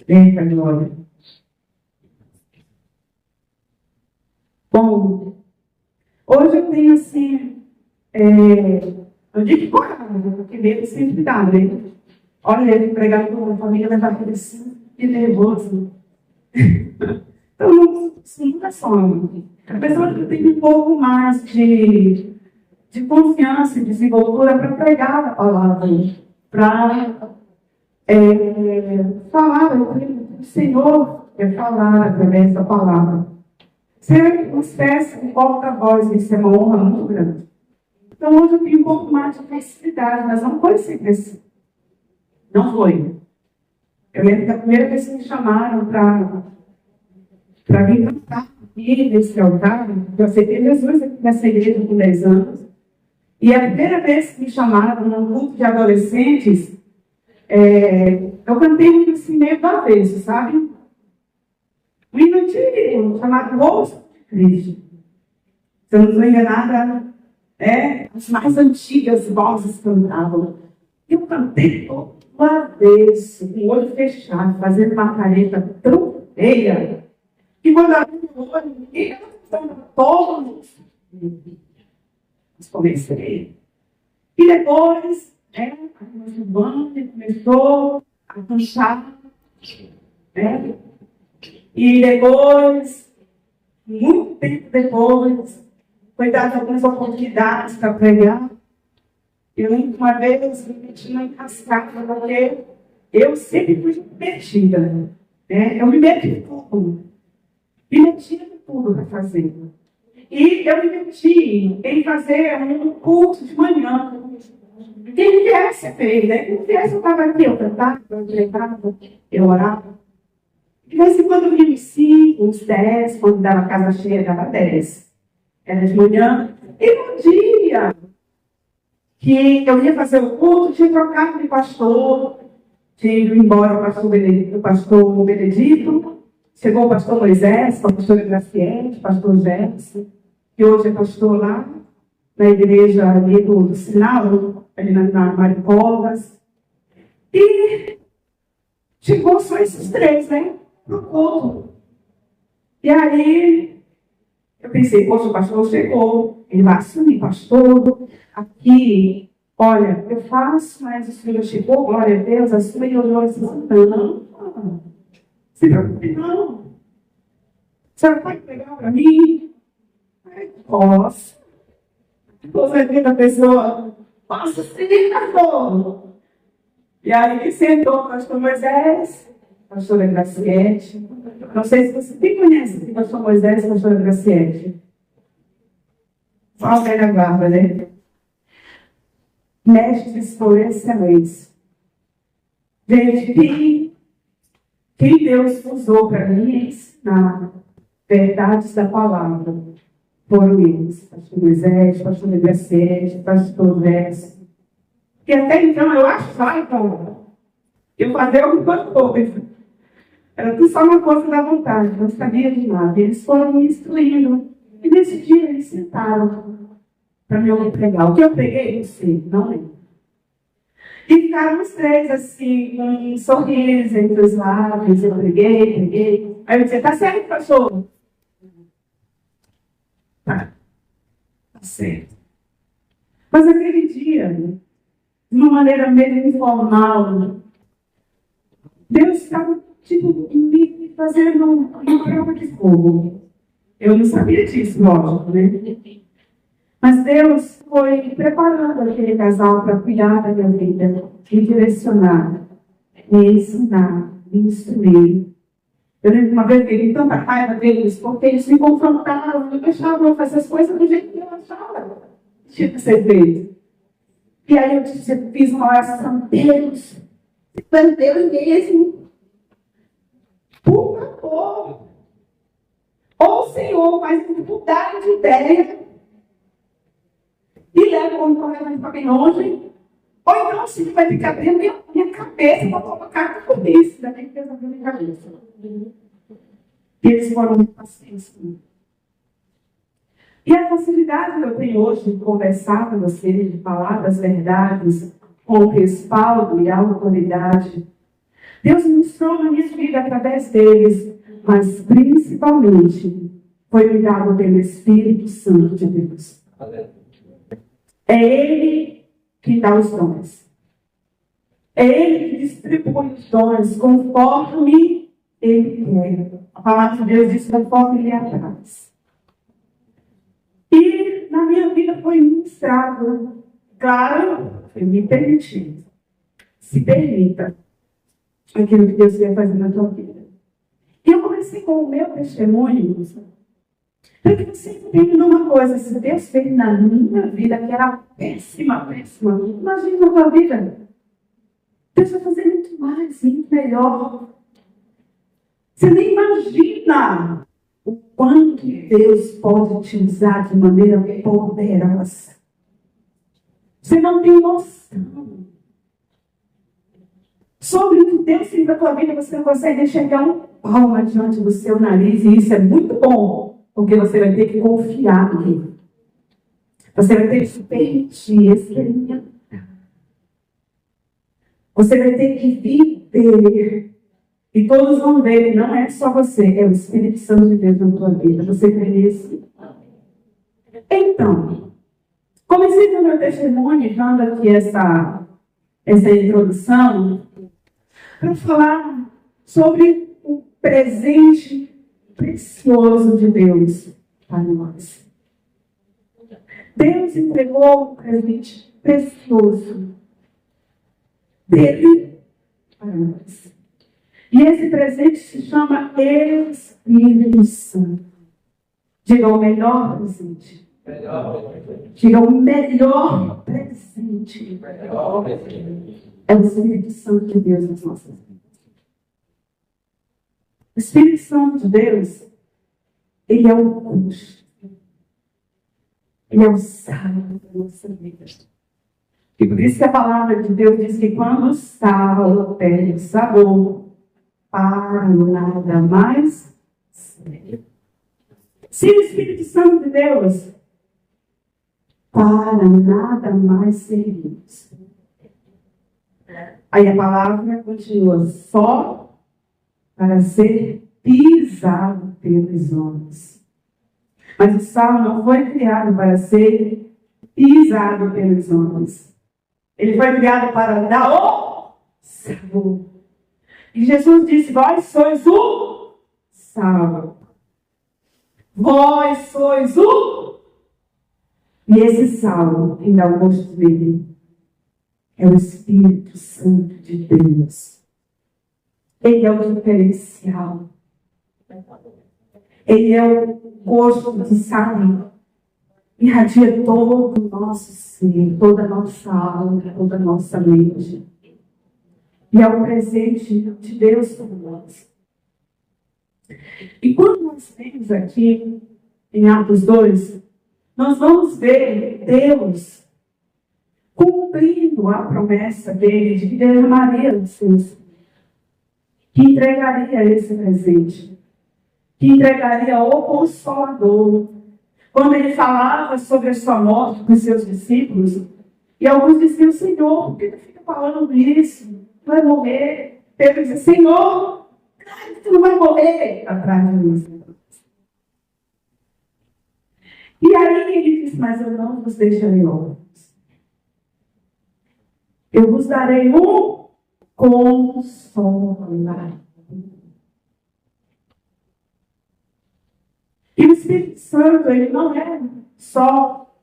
Eita, glória. Bom, hoje eu tenho assim, eu digo coragem, porque medo sempre dá, né? Olha, ele pregado com a família vai estar assim, que nervoso. Então, nunca some. Apesar que eu tenho um pouco mais de confiança e desenvoltura para pregar a palavra, para falar, o Senhor quer falar através da palavra. Ser uma espécie de porta-voz, isso é uma honra muito grande. Então, hoje eu tenho um pouco mais de facilidade, mas não foi sempre assim. Não foi. Eu lembro que a primeira vez que me chamaram para vir cantar aqui nesse altar, eu aceitei Jesus aqui nessa igreja com 10 anos. E a primeira vez que me chamaram num grupo de adolescentes, eu cantei um assim meio do avesso, sabe? Um hino antigo, chamado Rosto de Cristo. Se eu não estou enganada, as mais antigas vozes cantavam. Eu cantei todo o avesso, com o olho fechado, fazendo uma careta tão feia, que quando eu abri o olho, ninguém estava todo. Mas comecei. E depois, a banda começou a cantar. E depois, muito tempo depois, foi dada algumas oportunidades para pregar. Eu lembro uma vez me meti na encascada, porque eu sempre fui metida. Eu me meti em tudo. Me meti em tudo para fazer. E eu me meti em fazer um culto de manhã. Quem viesse fez, né? Quem viesse, eu estava aqui, eu cantava, eu pregava, eu orava. De vez em quando eu vinha uns 5, uns 10, quando dava casa cheia, dava 10. Era de manhã. E um dia que eu ia fazer o culto, tinha trocado de pastor, tinha ido embora o pastor Benedito, chegou o pastor Moisés, a pastora Graciete, o pastor Gerson, que hoje é pastor lá na igreja ali do Sinal, ali na Maripovas. E chegou só esses 3, né? No culto. E aí, eu pensei, poxa, o pastor chegou, ele vai assumir, pastor, aqui, olha, eu faço, mas o senhor chegou, glória a Deus, assuma e olhou e disse, não, se preocupe, não. A senhora pode pegar para mim? Posso. Você vê a pessoa, posso sim, pastor. E aí, sentou o pastor Moisés, a pastora Graciete. Não sei se você tem conhece o pastor Moisés e a pastora Graciete. Só a velha guarda, né? Mestres por excelência. Gente, quem Deus usou para me ensinar verdades da palavra foram eles. Pastor Moisés, pastor Graciete, pastor Verso. Que até então eu achava eu fazia alguma coisa. Era tudo só uma força da vontade, não sabia de nada. Eles foram me instruindo. E nesse dia eles sentaram para me ouvir pregar. O que eu preguei, não sei, não lembro. E ficaram os 3 assim, com um sorriso entre os lábios. Eu preguei. Aí eu disse, tá certo, pastor? Tá certo. Mas aquele dia, de uma maneira meio informal, Deus estava, me fazendo uma prova de fogo. Eu não sabia disso, lógico, né? Mas Deus foi preparando aquele casal para cuidar da minha vida, me direcionar, me ensinar, me instruir. Eu lembro uma vez que eu tive tanta raiva deles, porque eles me confrontaram, me deixavam fazer as coisas do jeito que eu achava que tinha que ser feito. E aí eu fiz uma oração, Deus, para Deus mesmo, por favor, ou o Senhor faz mudar de ideia e leva o problema para bem longe, ou então o Senhor vai ficar dentro da minha cabeça para colocar tudo isso da minha cabeça. E eles foram muito pacientes comigo. E a facilidade que eu tenho hoje de conversar com vocês, de falar das verdades com respaldo e autoridade, Deus mostrou na minha vida através deles, mas principalmente foi me dado pelo Espírito Santo de Deus. É Ele que dá os dons. É Ele que distribui os dons conforme Ele quer. A palavra de Deus diz conforme Ele apraz. E na minha vida foi ministrado. Claro, foi me permitido. Se permita aquilo que Deus quer fazer na tua vida. E eu comecei com o meu testemunho, porque eu sempre tenho numa coisa, se Deus fez na minha vida, que era péssima, imagina na tua vida. Deus vai fazer muito mais, muito melhor. Você nem imagina o quanto Deus pode te usar de maneira poderosa. Você não tem noção. Sobre o que Deus fez na tua vida, você não consegue enxergar um palmo diante do seu nariz, e isso é muito bom, porque você vai ter que confiar nele. Você vai ter que se permitir experimentar. Você vai ter que viver. E todos vão ver que não é só você, é o Espírito Santo de Deus na tua vida. Você merece. Então, comecei com o meu testemunho, dando aqui essa introdução, para falar sobre o presente precioso de Deus para nós. Deus entregou um presente precioso dele para nós. E esse presente se chama Espírito Santo. Diga o melhor presente. Diga o melhor presente. É o Espírito Santo de Deus nas nossas vidas. O Espírito Santo de Deus, ele é o custo. Ele é o sal da nossa vida. E por isso que a palavra de Deus diz que quando o sal perde o sabor, para nada mais serve. Se o Espírito Santo de Deus, para nada mais servimos. Aí a palavra continua, só para ser pisado pelos homens. Mas o sal não foi criado para ser pisado pelos homens. Ele foi criado para dar o sabor. E Jesus disse, vós sois o sal. Vós sois o... E esse sal, quem dá o gosto dele, é o Espírito Santo de Deus. Ele é o diferencial. Ele é o gosto de sal. Irradia todo o nosso ser, toda a nossa alma, toda a nossa mente. E é o presente de Deus para nós. E quando nós vemos aqui, em Atos 2, nós vamos ver Deus cumprindo a promessa dele de que derramaria o seu Espírito, que entregaria esse presente, que entregaria o Consolador. Quando ele falava sobre a sua morte com os seus discípulos, e alguns diziam, Senhor, por que tu fica falando isso? Tu vai morrer. Pedro dizia, Senhor, claro que tu não vai morrer. Atrás de mim. E aí ele diz, mas eu não vos deixarei órfãos. Eu vos darei um Consolador. E o Espírito Santo, ele não é só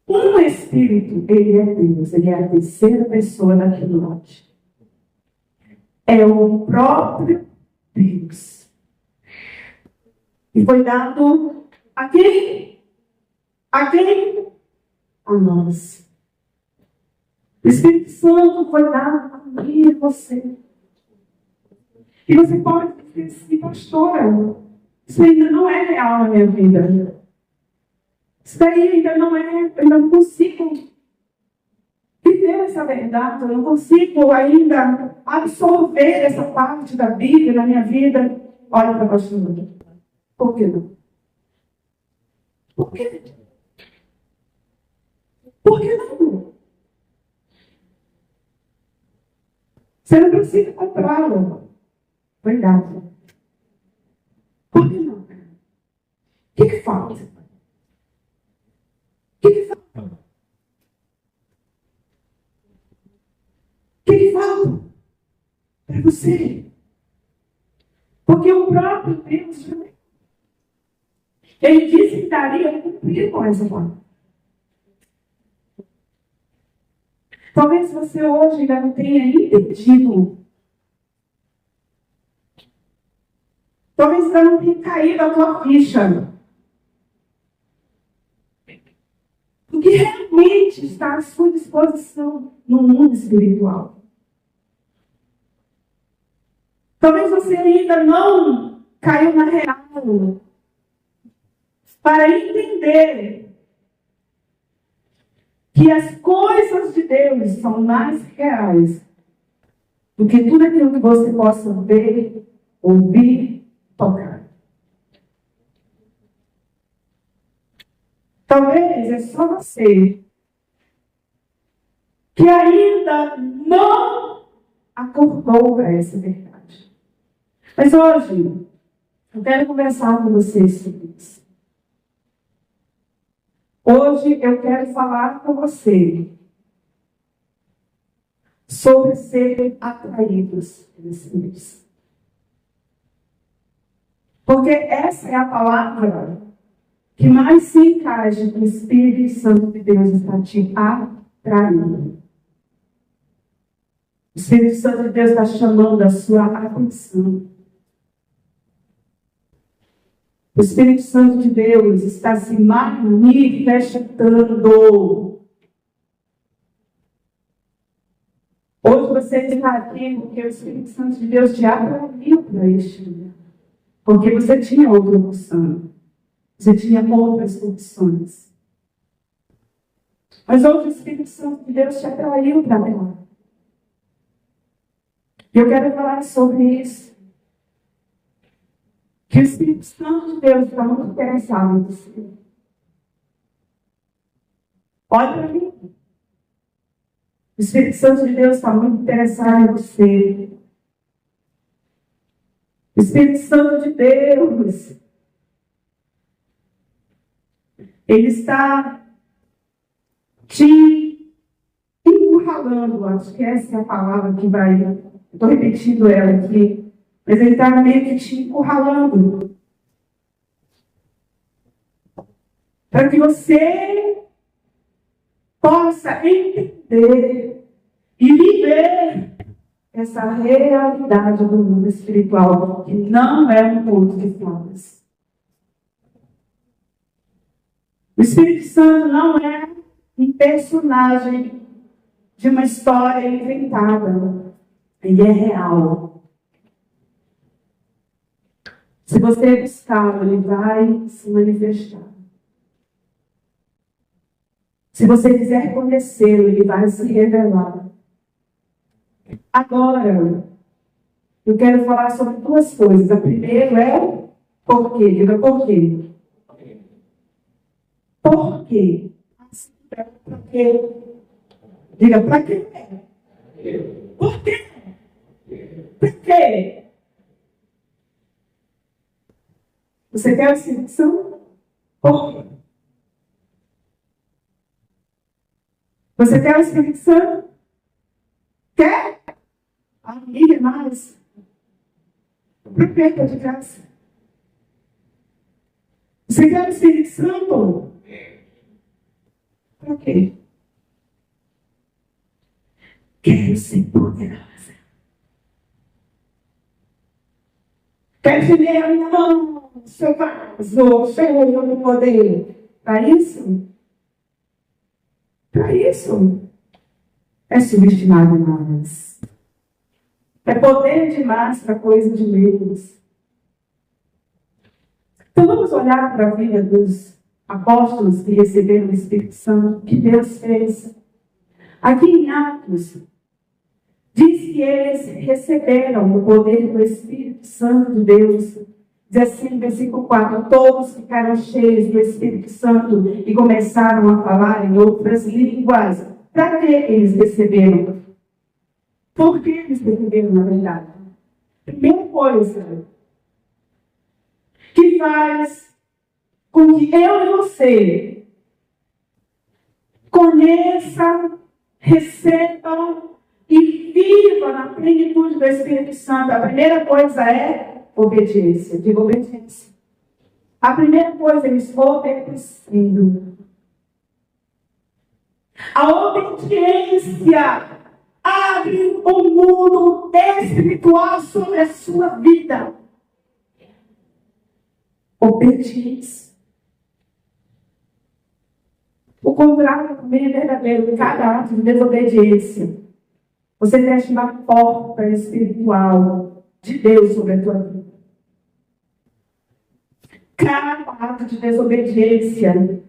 um Espírito, ele é Deus, ele é a terceira pessoa da Trindade. É o próprio Deus. E foi dado a quem? A quem? A nós. O Espírito Santo foi dado a mim e a você. E você pode dizer assim, pastora, isso ainda não é real na minha vida. Isso daí ainda não é, eu ainda não consigo viver essa verdade, eu não consigo ainda absorver essa parte da Bíblia na minha vida. Olha para a pastora. Por que não? Por quê? Por que não? Você não precisa comprá-lo. Cuidado. Por que não? O que falta? O que falta? O que falta para você? Porque o próprio Deus, ele disse que daria cumprir com essa palavra. Talvez você hoje ainda não tenha entendido. Talvez ainda não tenha caído a tua ficha. O que realmente está à sua disposição no mundo espiritual. Talvez você ainda não caiu na real para entender que as coisas de Deus são mais reais do que tudo aquilo que você possa ver, ouvir, tocar. Talvez é só você que ainda não acordou para essa verdade. Mas hoje, eu quero conversar com vocês sobre isso. Hoje eu quero falar com você sobre ser atraídos pelos Espíritos. Porque essa é a palavra que mais se encaixa com o Espírito Santo de Deus está te atraindo. O Espírito Santo de Deus está chamando a sua atenção. O Espírito Santo de Deus está se manifestando. Hoje você está aqui porque o Espírito Santo de Deus te atraiu para este lugar. Porque você tinha outra opção. Você tinha outras opções. Mas hoje o Espírito Santo de Deus te atraiu para lá. E eu quero falar sobre isso. Que o Espírito Santo de Deus está muito interessado em você. Olha para mim. O Espírito Santo de Deus está muito interessado em você. O Espírito Santo de Deus, ele está te encurralando. Acho que essa é a palavra que vai. Estou repetindo ela aqui. Mas ele está meio que te encurralando. Para que você possa entender e viver essa realidade do mundo espiritual, que não é um conto de fadas. O Espírito Santo não é um personagem de uma história inventada. Ele é real. Se você buscar, ele vai se manifestar. Se você quiser conhecê-lo, ele vai se revelar. Agora, eu quero falar sobre duas coisas. A primeira é por quê. Diga por quê. Por quê? Por quê? Diga para quê? Por quê? Por quê? Você quer a Espírito Santo? Por quê? Você quer o Espírito Santo? Quer? Amiga, mais. Profeta de graça. Você quer o Espírito Santo? Para quê? Quero ser poderosa. Quero ter a minha mão, seu vaso, cheio do poder. Para isso? Para isso? É subestimado demais. É poder demais para coisa de menos. Então vamos olhar para a vida dos apóstolos que receberam o Espírito Santo, que Deus fez. Aqui em Atos, diz que eles receberam o poder do Espírito Santo de Deus. Diz assim, versículo 4, todos ficaram cheios do Espírito Santo e começaram a falar em outras línguas. Para que eles receberam? Por que eles perceberam, na verdade? Primeira coisa que faz com que eu e você conheçam, recebam e vivam na plenitude do Espírito Santo. A primeira coisa é obediência. Diga obediência. A primeira coisa é eles obedecendo. A obediência abre o mundo espiritual sobre a sua vida. Obediência. O contrário também é verdadeiro. Cada ato de desobediência, você fecha uma porta espiritual de Deus sobre a tua vida. Cada ato de desobediência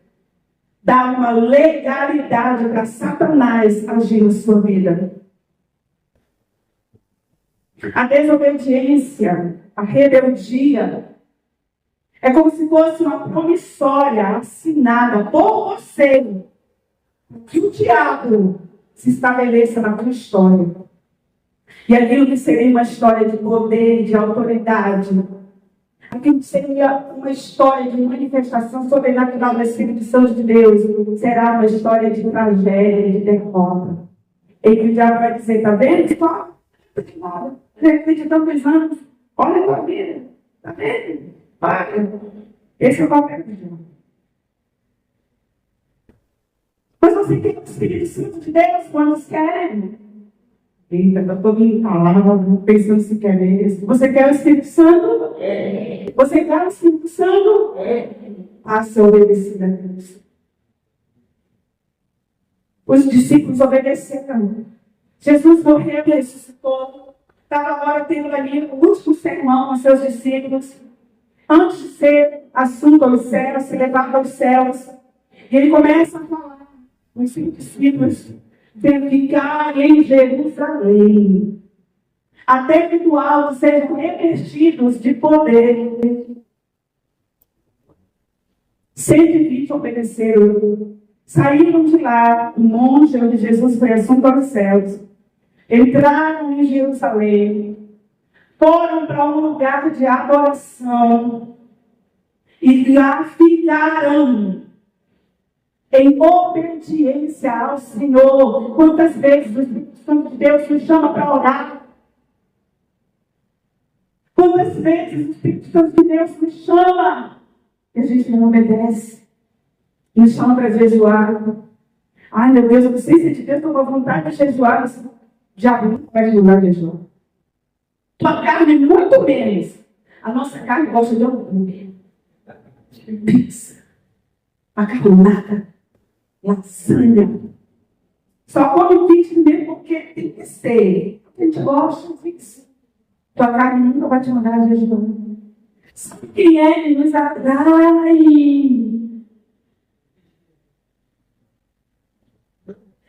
dá uma legalidade para Satanás agir na sua vida. A desobediência, a rebeldia, é como se fosse uma promissória assinada por você, que o diabo se estabeleça na tua história. E aquilo que seria uma história de poder, de autoridade, aquilo que seria uma história de manifestação sobrenatural do Espírito Santo de Deus, será uma história de tragédia, de derrota. E que o diabo vai dizer, está vendo? Só, de repente, tantos anos, olha a tua vida, está vendo? Para. Esse é o papel de Deus. Mas você quer o Espírito Santo de Deus quando quer? Eita, está todo mundo calado, pensando se quer mesmo. Você quer o Espírito Santo? Você quer o Espírito Santo? A ser obedecido a Deus. Os discípulos obedeceram. Jesus morreu e ressuscitou. Estava agora tendo ali o último sermão aos seus discípulos. Antes de ser assunto aos céus, ser levado aos céus. E ele começa a falar com os seus discípulos, tendo que ficar em Jerusalém, até que do alto sejam revestidos de poder. 120 obedeceram. Saíram de lá, o monte onde Jesus foi assunto aos céus. Entraram em Jerusalém. Foram para um lugar de adoração. E lá ficaram em obediência ao Senhor. Quantas vezes o Espírito Santo de Deus nos chama para orar? Quantas vezes o Espírito Santo de Deus nos chama e a gente não obedece? Nos chama para jejuar. Ai, meu Deus, eu não sei se é de Deus, estou com vontade de jejuar. O diabo não vai jejuar, jejuar. Tua carne muito menos. A nossa carne gosta de hambúrguer, de pizza, macarronada, lasanha. Só come pizza mesmo porque tem que ser. A gente gosta disso. Tua carne nunca vai te mandar a jejuar. Sabe quem é que nos atrai?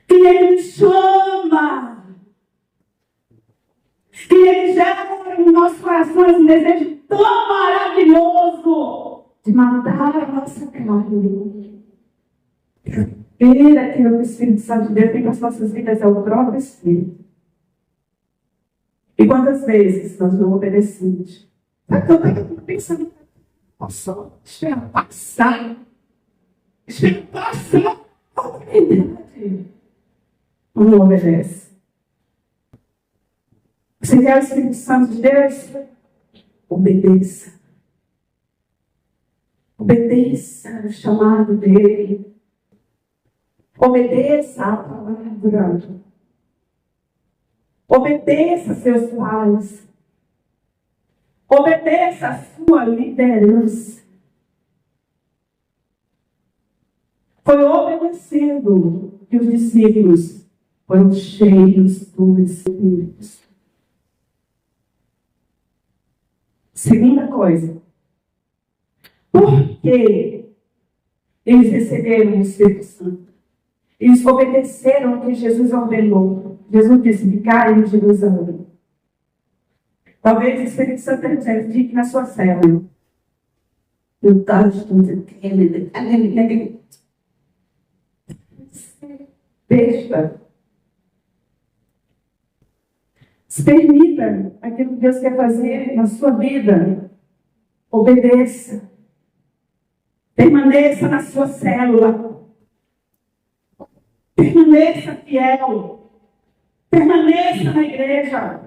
Quem ele nos chama? Que ele gera no nosso coração um desejo tão maravilhoso de matar a nossa carne. Ver aquilo que o Espírito Santo de Deus tem com as nossas vidas é o próprio Espírito. E quantas vezes nós não obedecemos? Sabe que eu estava pensando, nossa, deixa eu passar. Deixa eu passar a oportunidade. Não obedece. Você quer o Espírito Santo de Deus? Obedeça. Obedeça o chamado dele. Obedeça a palavra. Obedeça seus pais. Obedeça a sua liderança. Foi obedecendo que os discípulos foram cheios do Espírito. Segunda coisa, por que eles receberam o Espírito Santo? Eles obedeceram o que Jesus ordenou. Jesus disse, ficarem em Jerusalém. Talvez o Espírito Santo esteja dizendo, fique na sua célula. Eu estava estudando, besta. Se permita aquilo que Deus quer fazer na sua vida. Obedeça. Permaneça na sua célula. Permaneça fiel. Permaneça na igreja.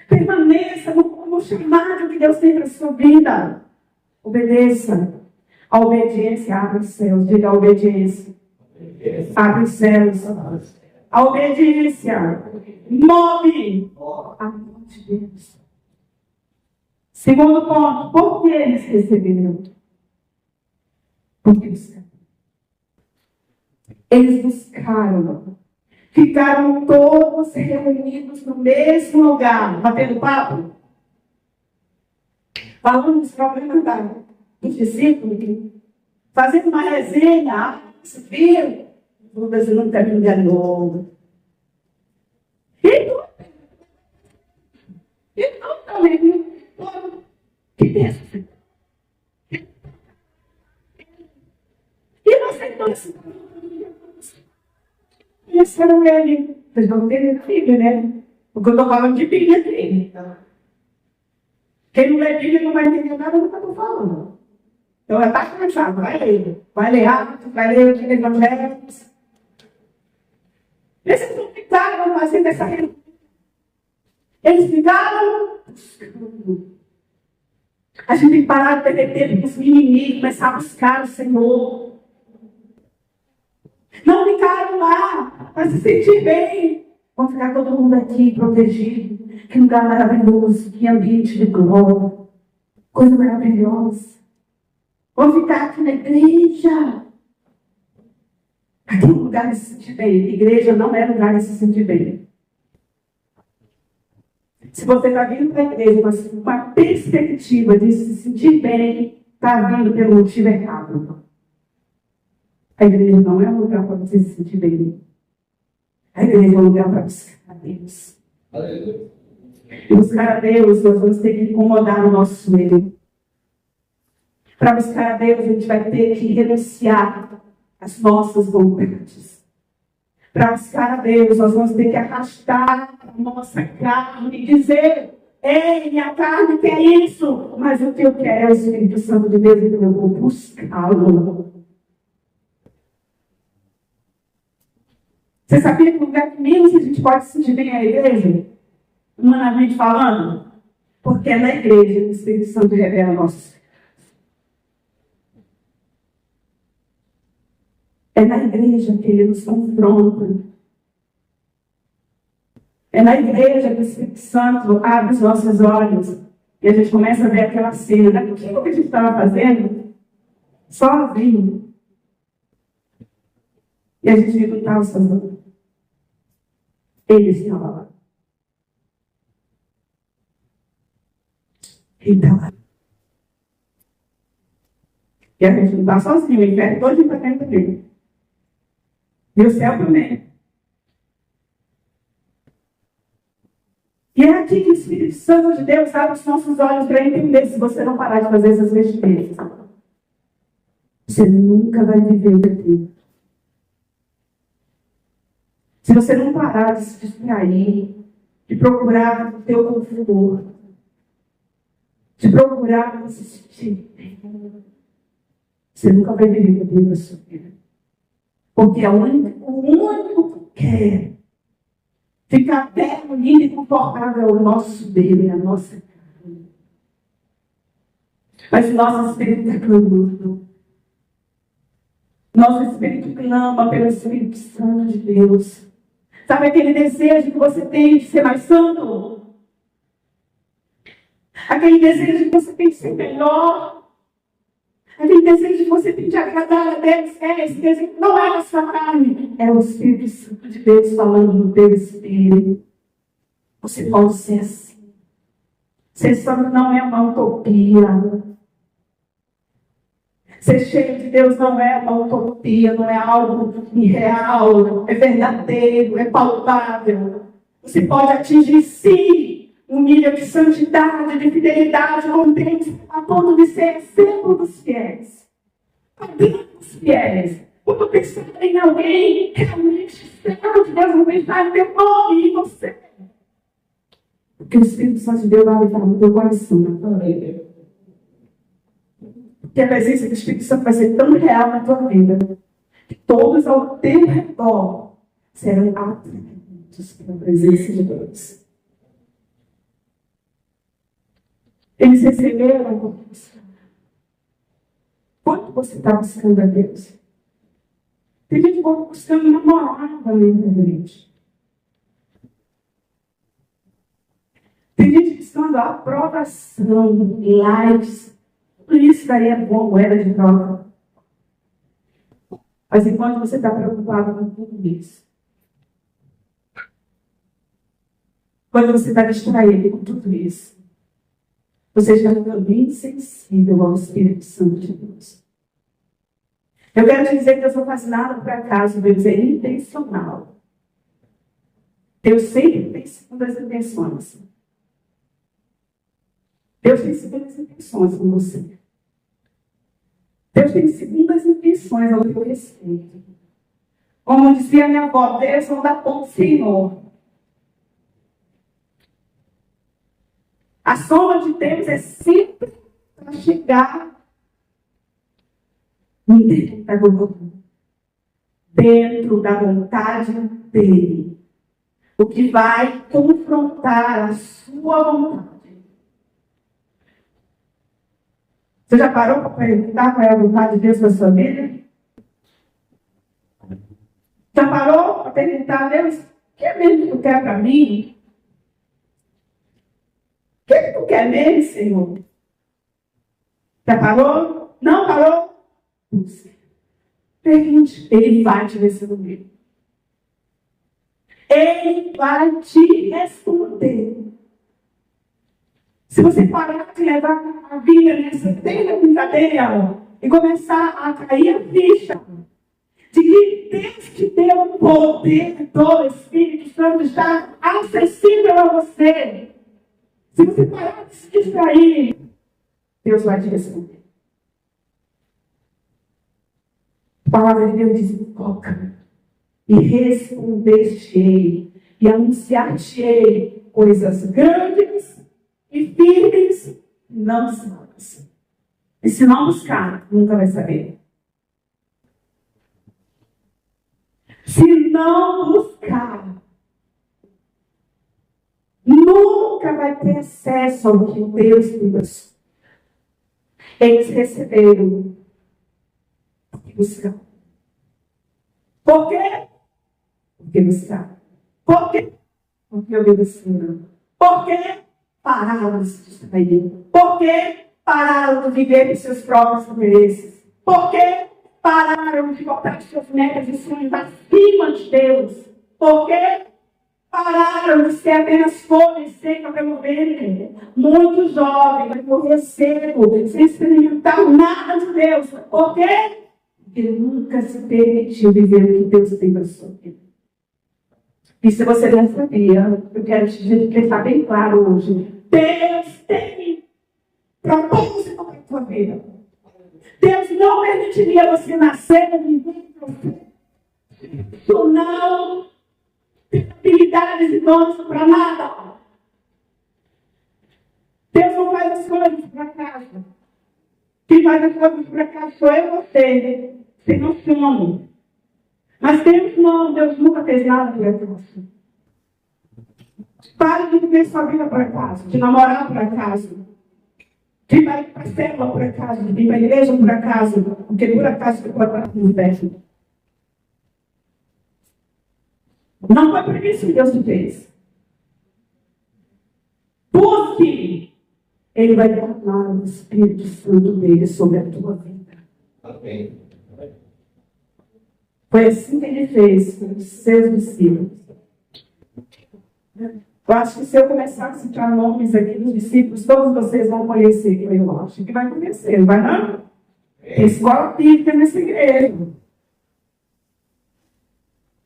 Permaneça no chamado que Deus tem para a sua vida. Obedeça. A obediência abre os céus. Diga a obediência. Abre os céus. A obediência move a mão de Deus. Segundo ponto, por que eles receberam? Porque eles buscaram. Ficaram todos reunidos no mesmo lugar, batendo papo, falando dos problemas dos discípulos, fazendo uma resenha. Se viram? O Brasil não está me enganou. Então também, que pensa? E não aceitou assim. Conheceram ele. Vocês não entendem Bíblia, né? Porque eu estou falando de Bíblia aqui. Quem não lê Bíblia não vai entender nada do que eu estou falando. Então é para começar, vai ler. Vai ler rápido, vai ler os evangelhos. Eles não ficaram fazendo essa reunião. Eles ficaram buscando. A gente tem que parar de perder tempo com os inimigos, começar a buscar o Senhor. Não ficaram lá para se sentir bem. Vão ficar todo mundo aqui protegido. Que lugar maravilhoso, que ambiente de glória. Coisa maravilhosa. Vão ficar aqui na igreja. Aqui é um lugar de se sentir bem. Igreja não é lugar de se sentir bem. Se você está vindo para a igreja com uma perspectiva de se sentir bem, está vindo pelo motivo errado. A igreja não é um lugar para você se sentir bem. A igreja é um lugar para buscar a Deus. E buscar a Deus, nós vamos ter que incomodar o nosso meio. Para buscar a Deus, a gente vai ter que renunciar às nossas vontades. Para buscar a Deus, nós vamos ter que arrastar a nossa carne e dizer: ei, minha carne quer isso, mas o que eu quero é o Espírito Santo de Deus, então eu vou buscá-lo. Você sabia que o lugar que menos a gente pode se sentir bem é a igreja? Humanamente falando? Porque é na igreja que o Espírito Santo revela nossos pecados. É na igreja que ele nos confronta. É na igreja que o Espírito Santo abre os nossos olhos e a gente começa a ver aquela cena. O que a gente estava fazendo? Sozinho. E a gente não estava sozinho. Ele estava lá. Ele está lá. E a gente não está sozinho. O inferno todo está dentro dele. E o céu também. E é aqui que o Espírito Santo de Deus abre os nossos olhos para entender. Se você não parar de fazer essas besteiras, você nunca vai viver o tempo. Se você não parar de se distrair, de procurar o teu conforto, de procurar você se sentir bem, você nunca vai viver o tempo da sua vida. Porque o único que quer ficar perto, lindo e confortável é o nosso dele, a nossa carne. Mas o nosso espírito está clamando. Nosso espírito clama pelo Espírito Santo de Deus. Sabe aquele desejo que você tem de ser mais santo? Aquele desejo que você tem de ser melhor? Aquele desejo que você tem de agradar a Deus? Esse desejo não é a sua carne. É o Espírito Santo de Deus falando no teu espírito. Você pode ser assim. Ser santo não é uma utopia. Ser cheio de Deus não é uma utopia, não é algo irreal, é verdadeiro, é palpável. Você pode atingir, sim, um nível de santidade, de fidelidade com Deus, a ponto de ser servo dos fiéis. Padrinho dos fiéis. Eu estou pensando em alguém realmente servo de Deus, vou pensar em teu nome e você. Porque o Espírito Santo de Deus vai habitar no teu coração, na tua vida. Que a presença do Espírito Santo vai ser tão real na tua vida, que todos ao teu redor serão atraídos pela presença de Deus. Eles receberam a busca. Quanto você está buscando a Deus? Tem gente buscando namorada na internet. Tem gente buscando aprovação, likes. Tudo isso daí é boa moeda de troca. Mas enquanto você está preocupado com tudo isso, quando você está distraído com tudo isso, você está ficando insensível ao Espírito Santo de Deus. Eu quero te dizer que Deus não faz nada por acaso, Deus é intencional. Deus sempre tem segundas intenções. Deus tem segundas intenções com você. Deus tem segundas intenções ao teu respeito. Como dizia minha avó, Deus não dá ponto sem nó. A soma de Deus é sempre para chegar dentro da vontade dele. O que vai confrontar a sua vontade. Você já parou para perguntar qual é a vontade de Deus na sua vida? Já parou para perguntar a Deus, o que é mesmo que tu quer para mim? O que é que tu quer mesmo, Senhor? Já parou? Não parou? Pergunte, ele vai te responder. Ele vai te responder. Se você parar de levar a vida nessa brincadeira e começar a cair a ficha de que Deus te deu o poder do Espírito Santo está acessível a você. Se você parar de se distrair, Deus vai te responder. A palavra de Deus diz: toca e responder-te-ei e anunciar-te-ei coisas grandes e firmes, não sabes. E se não buscar, nunca vai saber. Se não buscar, nunca vai ter acesso ao que Deus te deu. Eles receberam porque buscaram. Por quê? Porque buscaram. Por quê? Porque obedeceram. Por quê? Pararam de se distrair. Por quê? Pararam de viver os seus próprios interesses. Por quê? Pararam de botar os seus metas e sonhos acima de Deus. Por quê? Pararam de ser apenas folha seca para morrer. Muitos jovens vão morrer cedo, sem experimentar nada de Deus. Por quê? Porque nunca se permitiu viver o que Deus tem para sua vida. E se você não sabia, eu quero te deixar bem claro hoje. Deus tem propósito para a sua vida. Deus não permitiria você nascer e viver profissional, ter habilidades e dons para nada. Deus não faz as coisas por acaso. Quem faz as coisas por acaso sou eu e você. Sem noção. Mas Deus não, Deus nunca fez nada por acaso. Pare de viver sua vida por acaso, de namorar por acaso, de ir para a célula por acaso, de ir para a igreja por acaso, porque por acaso você pode parar no inferno. Não foi por isso que Deus te fez. Busque, Ele vai derramar o Espírito Santo dele sobre a tua vida. Amém. Foi assim que ele fez com os seus discípulos. Eu acho que se eu começar a citar nomes aqui dos discípulos, todos vocês vão conhecer. Eu acho que vai conhecer, não vai não? Tem escola bíblica nessa igreja.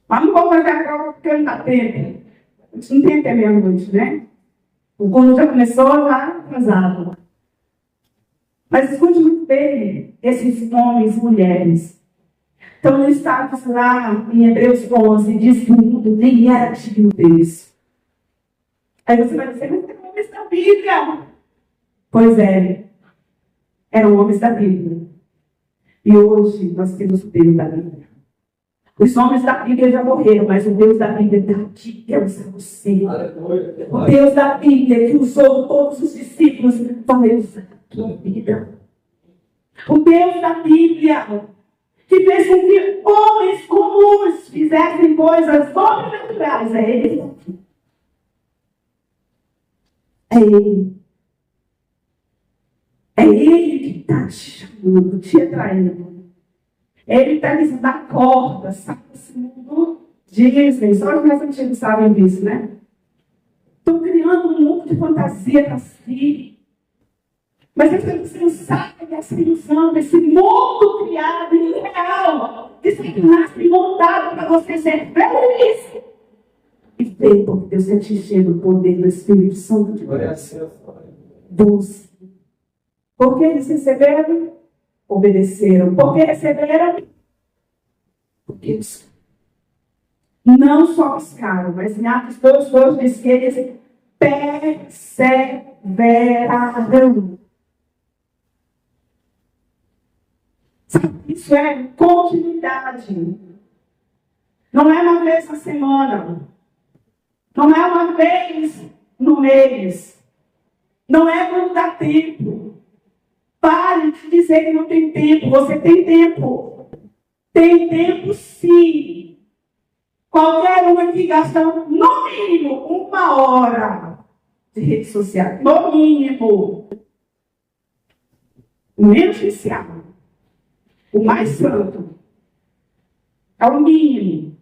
Mas não vou fazer a prova porque ele está tempo. A gente não tem até meia-noite, né? O culto já começou lá atrasado. Mas escute muito bem esses homens e mulheres. Então, no status lá, em Hebreus 11, diz que o mundo nem era digno deles. Aí você vai dizer, mas tem homens da Bíblia. Pois é, eram homens da Bíblia. E hoje nós temos o Deus da Bíblia. Os homens da Bíblia já morreram, mas o Deus da Bíblia está aqui, Deus é você. O Deus da Bíblia que usou todos os discípulos para usar a tua vida. O Deus da Bíblia que fez com que homens comuns fizessem coisas sobrenaturais. É Ele aqui. É Ele. É Ele que está te chamando, te atraindo. Ele está dizendo da corda, sabe? Esse mundo Disney, só os mais antigos sabem disso, né? Estão criando um mundo de fantasia para si. Mas você não sabe dessa ilusão, desse mundo criado, irreal, de Satanás montado para você ser feliz. E feito porque Deus está te enchendo o poder do Espírito Santo de Deus. Busque. Porque eles receberam, obedeceram. Porque receberam, porque eles não só buscaram, mas em Atos 2 diz que eles perseveraram. Isso é continuidade. Não é uma vez na semana. Não é uma vez no mês. Não é quando dá tempo. Pare de dizer que não tem tempo. Você tem tempo. Tem tempo sim. Qualquer um aqui gasta no mínimo 1 hora de rede social. No mínimo. O menos especial. O mais santo. É o mínimo.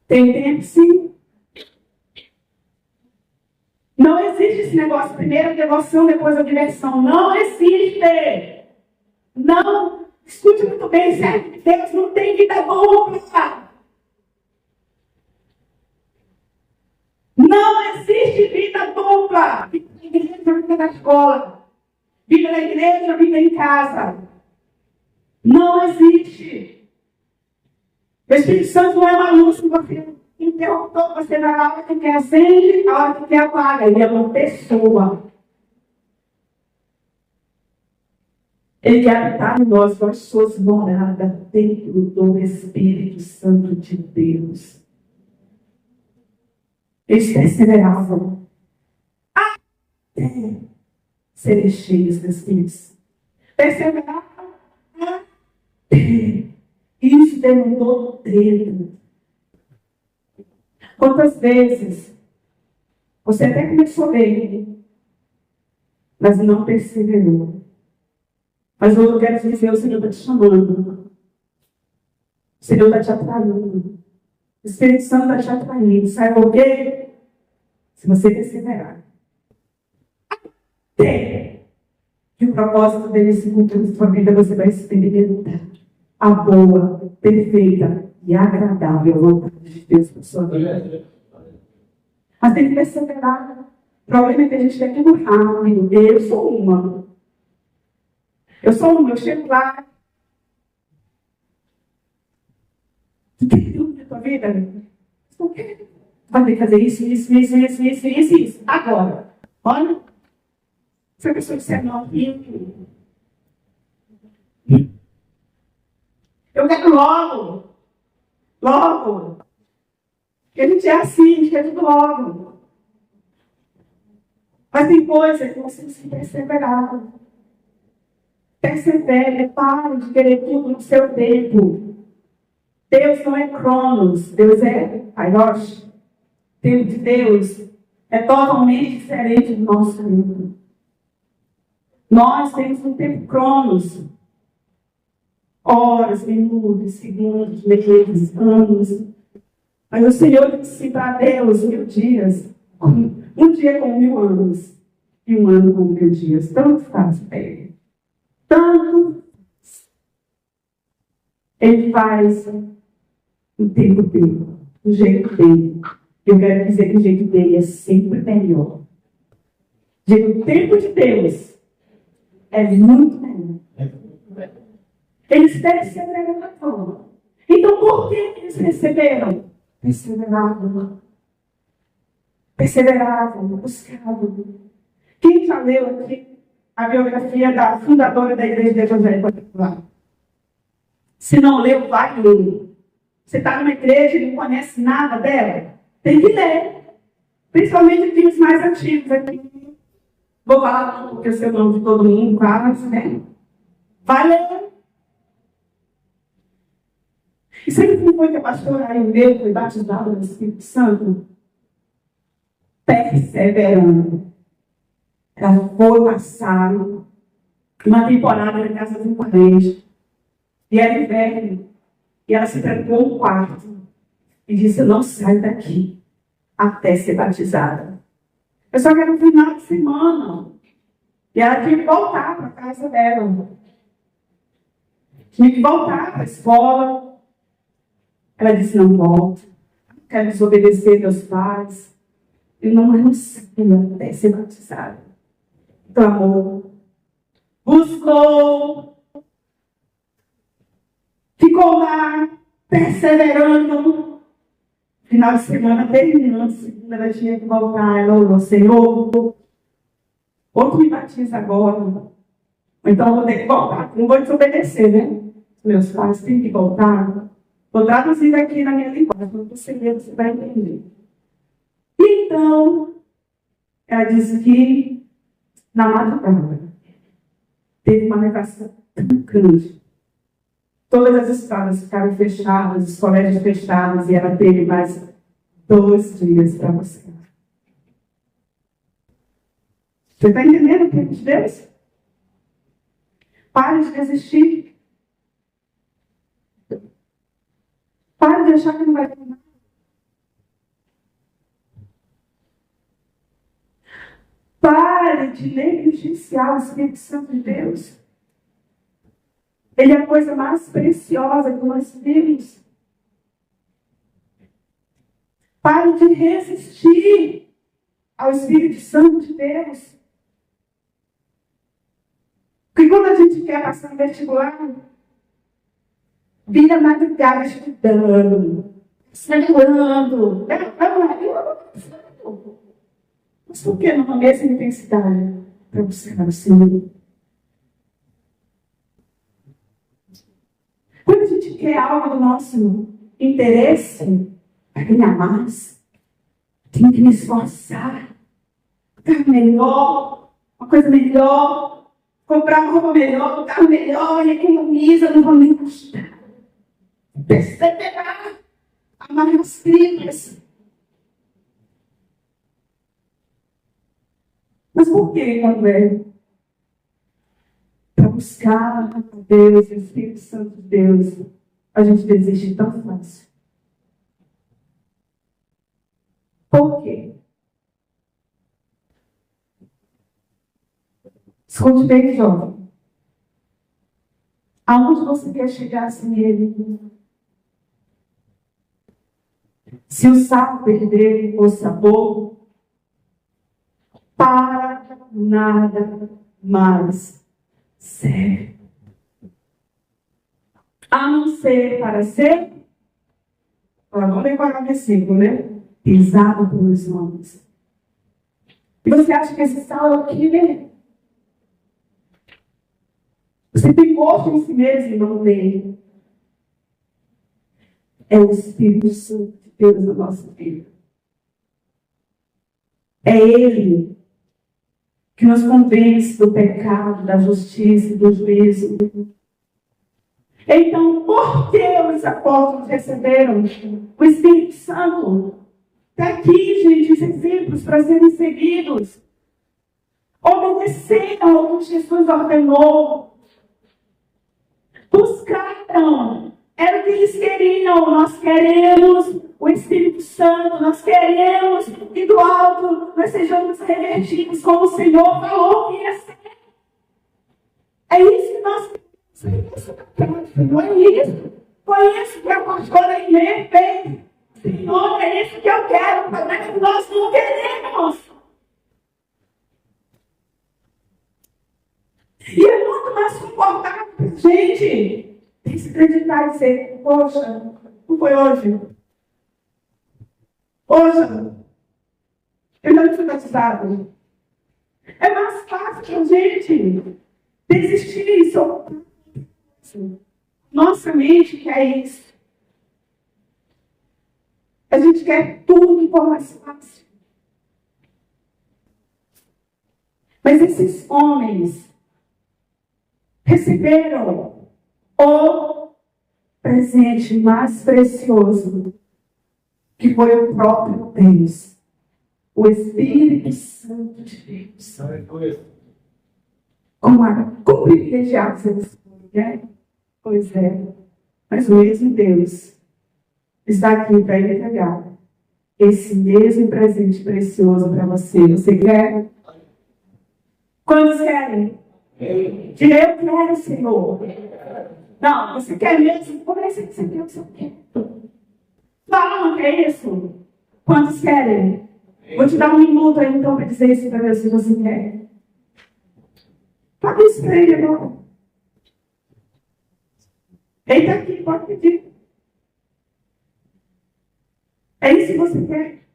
Tem tempo, sim. Não existe esse negócio. Primeiro a devoção, depois a diversão. Não existe. Não. Escute muito bem, servo de Deus não tem vida dupla. Não existe vida dupla. Vida na igreja, vida na escola. Vida na igreja, vida em casa. Não existe. O Espírito Santo não é uma luz que você interruptou, você vai na hora que quer acende, a hora que quer apaga. Ele é uma pessoa. Ele quer habitar em nós, nós somos morada dentro do Espírito Santo de Deus. Eles perseveravam até serem cheios do Espírito Santo. Perseveravam até. Isso demandou tempo. Quantas vezes você até começou bem, mas não perseverou. Mas hoje eu quero te dizer, o Senhor está te chamando. O Senhor está te atraindo. O Espírito Santo está te atraindo. Sabe por quê? Se você perseverar. Até que o propósito dele se cumpra na sua vida, você vai experimentar a boa, perfeita e agradável vontade de Deus para a sua vida. Mas tem que perseverar. O problema é que a gente quer tudo rápido. Eu sou uma. Eu chego lá. Tu quer tudo na tua vida? Não quer. Vai ter que fazer isso. Agora. Olha. Se a pessoa disser não, eu quero logo. Logo. Porque a gente é assim, a gente quer tudo logo. Mas tem coisa que você precisa perseverar. Persevere, pare de querer tudo no seu tempo. Deus não é Cronos, Deus é Kairos. O tempo de Deus é totalmente diferente do nosso tempo. Nós temos um tempo Cronos. Horas, minutos, segundos, meses, anos. Mas o Senhor disse para Deus 1000 dias. Um dia com 1000 anos. E um ano com 1000 dias. Tanto faz para Ele. Tanto. Ele faz o tempo dele. O jeito dele. Eu quero dizer que o jeito dele é sempre melhor. O tempo de Deus é muito melhor. Eles perseveraram na forma. Então, por que eles receberam? Perseveraram. perseveravam, buscavam. Quem já leu aqui a biografia da fundadora da Igreja Evangélica Popular? Se não leu, vai ler. Você está numa igreja e não conhece nada dela? Tem que ler. Principalmente os mais antigos aqui. Vou falar não, porque eu sei o nome de todo mundo, quase, né? Vai ler. E sempre que foi que a pastora Aimee foi batizada no Espírito Santo? Perseverando. Ela foi passar uma temporada na casa de um parente. E era inverno. E ela se trancou um quarto. E disse, eu não saio daqui até ser batizada. Eu só quero um final de semana. E ela tinha que voltar para a casa dela. Tinha que voltar para a escola. Ela disse, não volto. Quero desobedecer meus pais. E não saio até ser batizada. Clamou. Buscou. Ficou lá, perseverando. Final de semana, terminando, segunda, ela tinha que voltar. Ela orou, Senhor, ou tu me batiza agora, ou então eu vou ter que voltar. Não vou desobedecer, né? Meus pais têm que voltar. Vou traduzir aqui na minha linguagem, para você vai entender. Então, ela disse que na madrugada teve uma negação tão grande. Todas as escolas ficaram fechadas, os colégios fechados, e ela teve mais 2 dias para buscar. Você está entendendo o que é de Deus? Pare de desistir. Pare de achar que não vai ter nada. Pare de negligenciar o Espírito Santo de Deus. Ele é a coisa mais preciosa que nós temos. Pare de resistir ao Espírito Santo de Deus. Porque quando a gente quer passar no vestibular, vira madrugada estudando, celebrando. Mas por que não na mesma intensidade para buscar o Senhor? Quando a gente quer algo do nosso interesse, para ganhar mais, tem que me esforçar, ficar melhor, uma coisa melhor, comprar uma roupa melhor, um carro melhor, e economiza, não vou nem custar. Perseverar, amar as tripas. Mas por que, Gabriel? Para buscar a Deus, o Espírito Santo de Deus, a gente desiste tão fácil. Por quê? Escute bem, jovem. Aonde você quer chegar sem Ele? Se o sal perder o sabor, para nada mais serve. A não ser para ser, vamos decorar o versículo, né? Pisado pelos homens. E você acha que esse sal é o que vem? Você tem gosto em si mesmo e não tem. É o Espírito Santo de Deus na nossa vida. É Ele que nos convence do pecado, da justiça e do juízo. Então, por que os apóstolos receberam o Espírito Santo? Está aqui, gente, os exemplos para serem seguidos. Obedeceram ao que Jesus ordenou. Buscaram. Era o que eles queriam. Nós queremos o Espírito Santo. Nós queremos que do alto nós sejamos revertidos como o Senhor falou que ia ser. É isso que nós queremos. Não é isso. Foi isso que a pastora Aimee fez. Senhor, é isso que eu quero. Mas nós não queremos. E é muito mais confortável, gente, tem que se acreditar e dizer, poxa, não foi hoje. Poxa, Eu já fui batizado. É mais fácil a gente desistir e soltar. Nossa mente quer isso. A gente quer tudo que for mais fácil. Mas esses homens receberam o presente mais precioso, que foi o próprio Deus, o Espírito Santo de Deus. Como privilegiados eles foram, né? Pois é. Mas o mesmo Deus está aqui para entregar esse mesmo presente precioso para você. Você quer? Quantos querem? Diga, eu quero, Senhor. Não, você quer mesmo? Comece a receber o seu quer. Fala, que é isso? Quantos querem? Vou te dar um minuto aí, então, para dizer isso para Deus, se você quer. Fala isso para ele agora. Ele está aqui, pode pedir. É isso que você quer?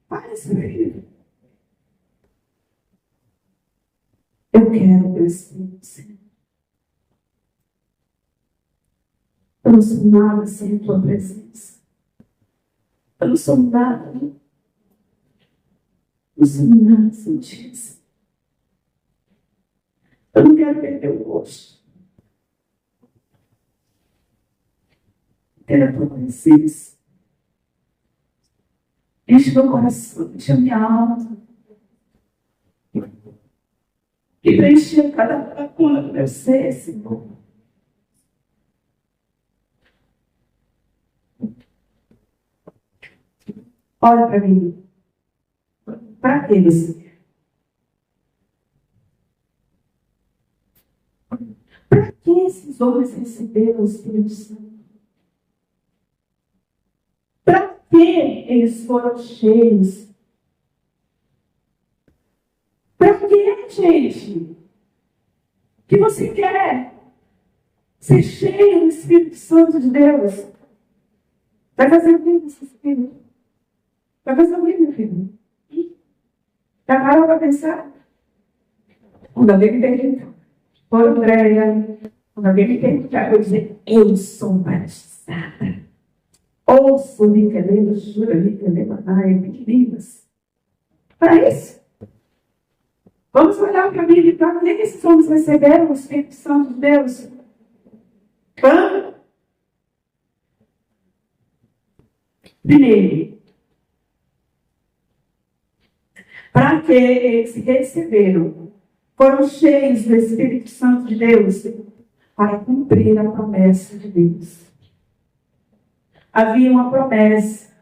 Fala isso para ele. Eu quero teu Espírito, Senhor. Eu não sou nada sem a tua presença. Eu não sou nada. Não sou nada sem ti. Eu não quero perder o gosto. Quero a tua presença. Enche meu coração, enche a minha alma. E preencher cada lacuna do meu ser, Senhor. Olha para mim. Para que você quer? Para que esses homens receberam o Espírito Santo? Para que eles foram cheios? Para que, gente? O que você quer? Ser cheio do Espírito Santo de Deus. Vai fazer o que você filho? Vai fazer o que, meu filho? Já parou para pensar? Quando alguém me pergunta, por Andréia, quando alguém me perguntar, eu vou dizer, eu sou batizada. Ouço, Nicolema, jura, Nicolema, ai, pequeninas. Para isso. Vamos olhar para a Bíblia, para que esses homens receberam o Espírito Santo de Deus? Primeiro, para que eles receberam, foram cheios do Espírito Santo de Deus para cumprir a promessa de Deus. Havia uma promessa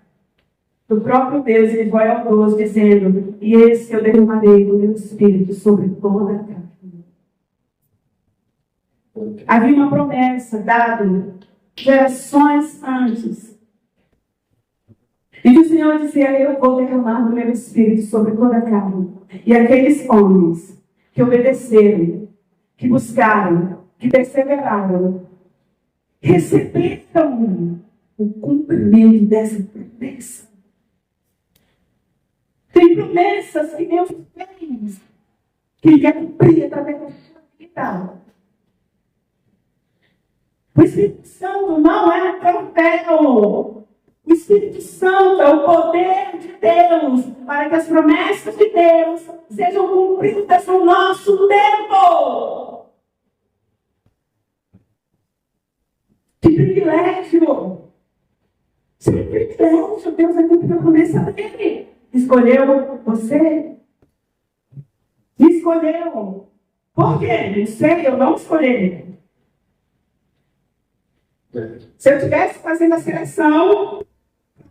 do próprio Deus em Joel 12, dizendo, e esse eu derramarei do meu Espírito sobre toda a carne. Havia uma promessa dada gerações antes. E o Senhor dizia, eu vou derramar do meu Espírito sobre toda a carne. E aqueles homens que obedeceram, que buscaram, que perseveraram, receberam o cumprimento dessa promessa. Tem promessas que Deus fez, que Ele quer cumprir através da sua vida. O Espírito Santo não é troféu. O Espírito Santo é o poder de Deus para que as promessas de Deus sejam cumpridas no nosso tempo. Que privilégio! Que privilégio! Deus vai cumprir a promessa dele. Escolheu você? Me escolheu. Por quê? Não sei, eu não escolhi. Se eu estivesse fazendo a seleção,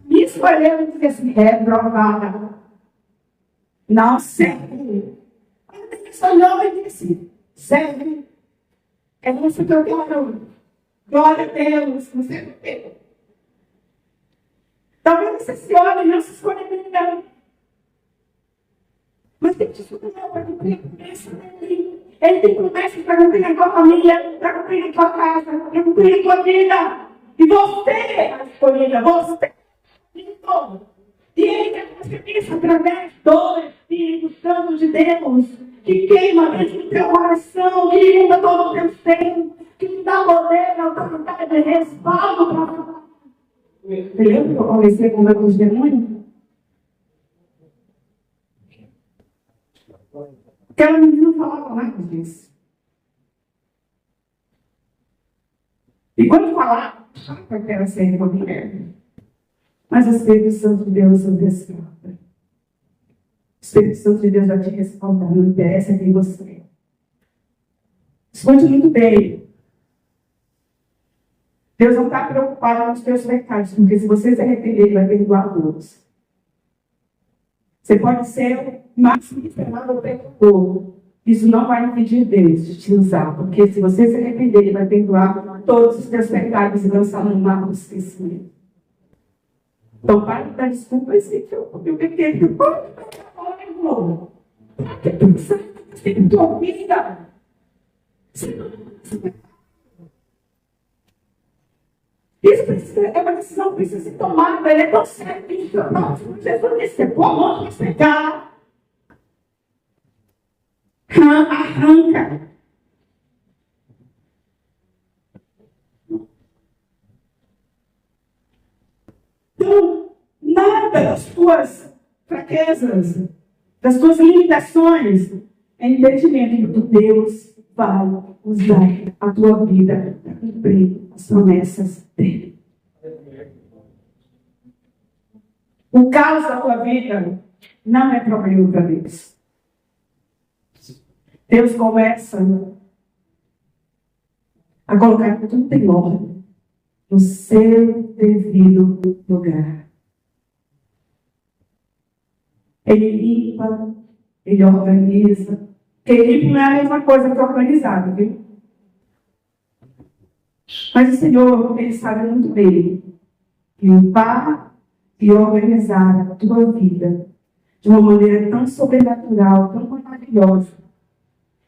me escolheu e disse assim, reprovada. Não serve. Ele olhou e disse, serve. É isso que eu quero. Glória a Deus. Não sei o quê. Talvez você se olhe e não se escolheria. Mas tem que escolher para cumprir a promessa dele. Ele tem promessas para cumprir na tua família, para cumprir na tua casa, para cumprir na tua vida. E você é a escolhida, você é E ele quer fazer isso através do Espírito Santo de Deus, que queima dentro do teu coração, que inunda todo o teu ser, que te dá poder, autoridade, respaldo para falar. Você lembra que eu comecei com o meu testemunho? Aquela menina falava nada disso. E quando falava, achava que era ser uma mulher. Mas o Espírito Santo de Deus não descarta. O Espírito Santo de Deus vai te respaldar, não interessa quem você é. Escute muito bem. Deus não está preocupado com os teus pecados, porque se você se arrepender, Ele vai perdoar todos. Você pode ser o máximo esperado pecador. Isso não vai impedir Deus de te usar, porque se você se arrepender, Ele vai perdoar todos os teus pecados e lançar no mar do esquecimento. Então, para de dar desculpa assim, eu pequei. Para que pensar em tua vida? Isso é uma decisão que precisa ser tomada. Ele é tão sério que Jesus disse: como pecar? Arranca. Então, nada das tuas fraquezas, das tuas limitações, é impedimento que Deus vai usar a tua vida para cumprir as promessas dele. O caos da tua vida não é problema para Deus. Deus começa a colocar tudo em ordem no seu devido lugar. Ele limpa, ele organiza. Porque limpo não é a mesma coisa que organizado, viu? Mas o Senhor, Ele sabe muito bem limpar e organizar a tua vida de uma maneira tão sobrenatural, tão maravilhosa,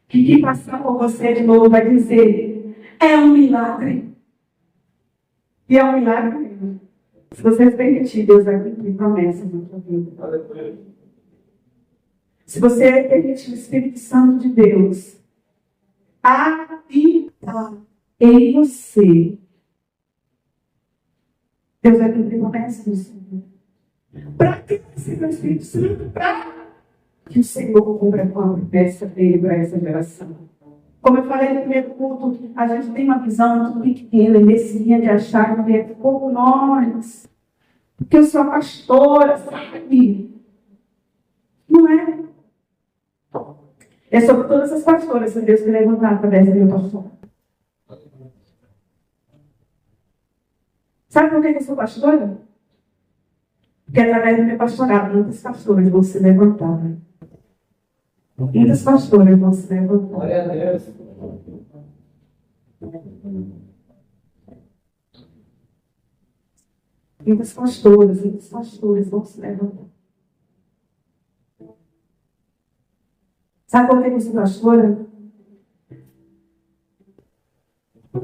que quem passar por você de novo vai dizer: é um milagre. E é um milagre mesmo. Se você permitir, Deus vai cumprir promessas na tua vida. Se você permitir o Espírito Santo de Deus habitar em você, Deus vai cumprir promessas no Senhor. Para que você tem o Espírito Santo? Para que o Senhor cumpra com a promessa dele para essa geração. Como eu falei no primeiro culto, a gente tem uma visão muito pequena, mesquinha de achar que é como nós. Porque eu sou a pastora, sabe? Não é. É sobre todas as pastoras que Deus quer levantar através do meu pastor. Sabe por que eu sou pastora? Porque através do meu pastorado, muitas pastoras vão se levantar. Muitas pastoras vão se levantar. Glória a Deus. Muitas pastoras, muitos pastores vão se levantar. Sabe por que eu sou pastora?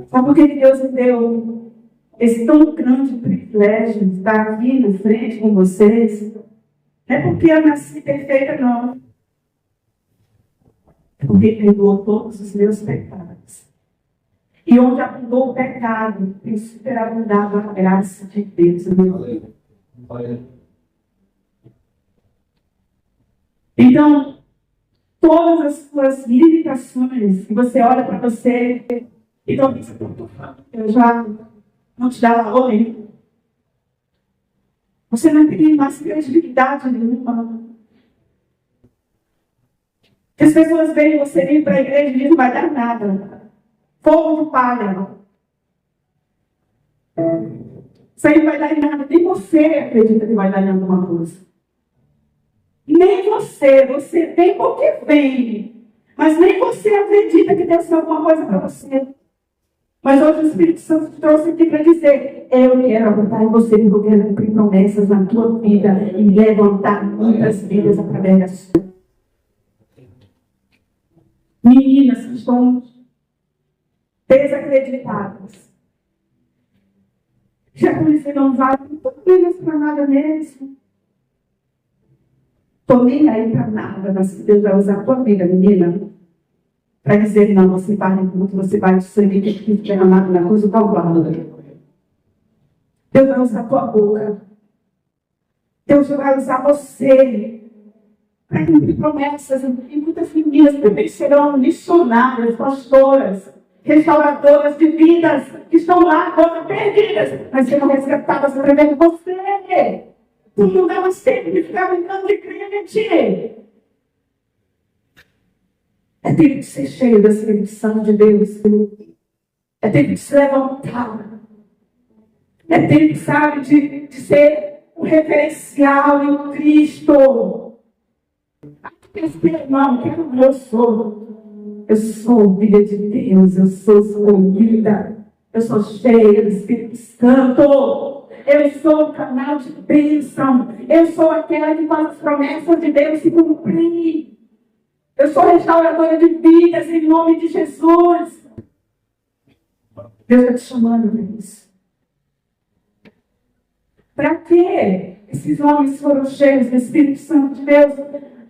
Sabe por que Deus me deu esse tão grande privilégio de estar aqui na frente com vocês? Não é porque eu nasci perfeita, não. É porque perdoou todos os meus pecados. E onde abundou o pecado, tem superabundado a graça de Deus. Então, todas as suas limitações, que você olha para você e não pensa, eu já não te dá valor nenhum. Você não tem mais credibilidade nenhuma. As pessoas veem você vir para a igreja e não vai dar nada. Fogo de palha. Isso aí não vai dar em nada. Nem você acredita que vai dar em alguma coisa. Nem você vem porque vem. Mas nem você acredita que Deus tem alguma coisa para você. Mas hoje o Espírito Santo te trouxe aqui para dizer: eu quero habitar em você, eu quero cumprir promessas na tua vida e levantar muitas vidas através da sua. Meninas que estão desacreditadas. Já conheceram vários, não estou vendo para nada mesmo. Estou nem aí para nada, mas Deus vai usar a tua vida, menina, para dizer, não, você vai muito, você vai de sangue que fica derramado na cruz do Calvário. Deus vai usar a tua boca. Deus vai usar você para cumprir promessas. E muitas meninas também serão missionárias, pastoras, restauradoras de vidas que estão lá agora perdidas, mas serão resgatadas através de você. Tu não dá mais tempo de ficar brincando de crente. É tempo de ser cheio da bendição de Deus. É tempo de se levantar. É tempo, sabe, de ser um referencial em Cristo. Irmão, eu sou filha de Deus, eu sou escolhida, eu sou cheia do Espírito Santo, eu sou o canal de bênção, eu sou aquela que faz as promessas de Deus se cumprir. Eu sou restauradora de vidas em nome de Jesus. Deus está te chamando para isso. Para quê? Esses homens foram cheios do Espírito Santo de Deus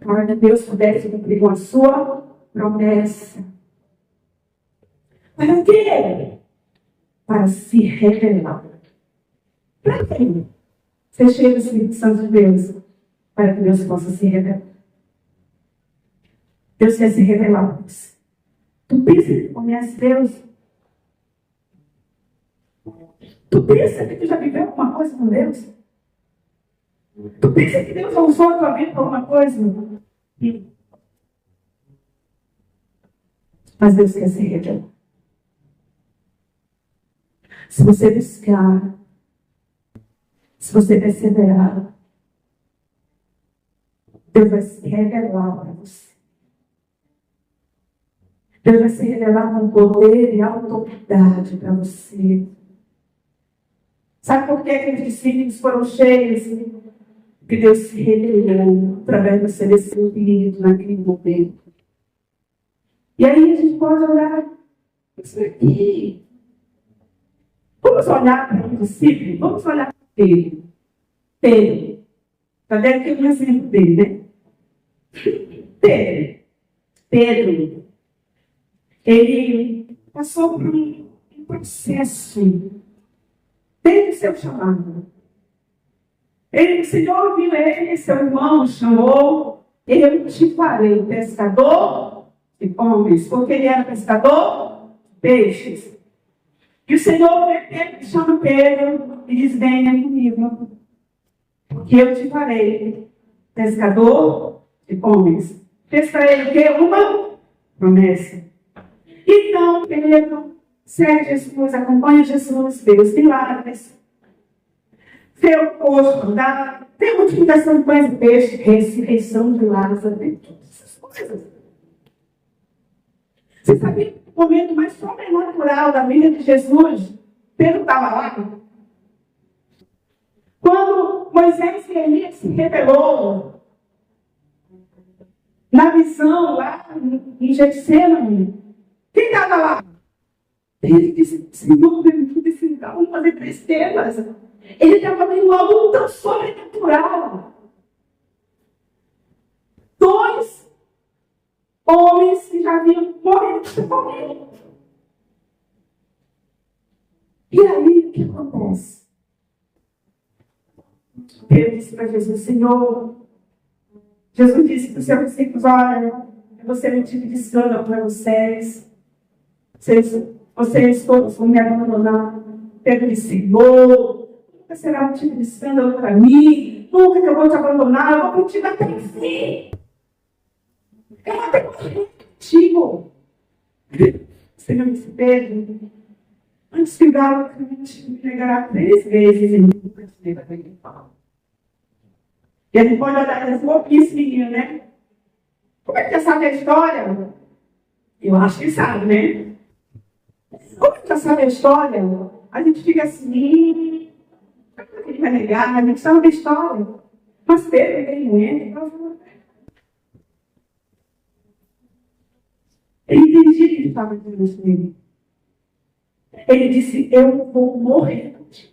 para que Deus pudesse cumprir com a sua promessa. Para quê? Para se revelar. Para quê? Ser cheio do Espírito Santo de Deus, para que Deus possa se revelar. Deus quer se revelar para você. Tu pensa que conhece Deus? Tu pensa que tu já viveu alguma coisa com Deus? Tu pensa que Deus usou a tua vida para alguma coisa? Mas Deus quer se revelar. Se você buscar, se você perseverar, Deus vai se revelar para você. Deus vai se revelar com poder e autoridade para você. Sabe por que aqueles discípulos foram cheios? Porque Deus se revelou através do seu Espírito naquele momento. E aí a gente pode olhar isso aqui. Vamos olhar para o discípulo? Vamos olhar para Pedro. Pedro. Cadê aqui um exemplo dele, né? Pedro. Ele passou por um processo desde o seu chamado. O Senhor viu ele, seu irmão, chamou, eu te farei pescador de homens, porque ele era pescador de peixes. E o Senhor chama Pedro e diz, venha comigo, porque eu te farei pescador de homens. Fez para ele o quê? Uma promessa. Então, Pedro segue Jesus, acompanha Jesus, vê os milagres, vê o posto, tem multiplicação de pães e peixe, ressurreição de Lázaro, tem todas essas coisas. Você sabia que o momento mais sobrenatural da vida de Jesus, Pedro estava lá? Quando Moisés e Elias se revelou na visão lá em Getsêmani, quem estava lá? Ele disse, Senhor, vamos fazer 3 temas. Ele estava vendo algo tão sobrenatural. 2 homens que já haviam morrido. E aí, o que acontece? Pedro disse para Jesus, Senhor, Jesus disse para os seus discípulos, olha, eu vou ser motivo de escândalo para vocês. Vocês todos vão me abandonar. Pedro disse, Senhor, nunca será motivo de escândalo para mim. Nunca que eu vou te abandonar. Eu vou contigo até o fim. Eu vou até morrer contigo. Senhor disse, Pedro, antes que o galo cante, me negará 3 vezes e nunca se lembra daquele pau. E a gente pode olhar esse louquinho, né? Como é que você sabe a história? Eu acho que sabe, né? Como é que você sabe a história? A gente fica assim, ele vai negar, a gente sabe da história. Mas Pedro, ele entra. Ele entendia que ele estava dizendo isso nele. Ele disse, eu vou morrer contigo.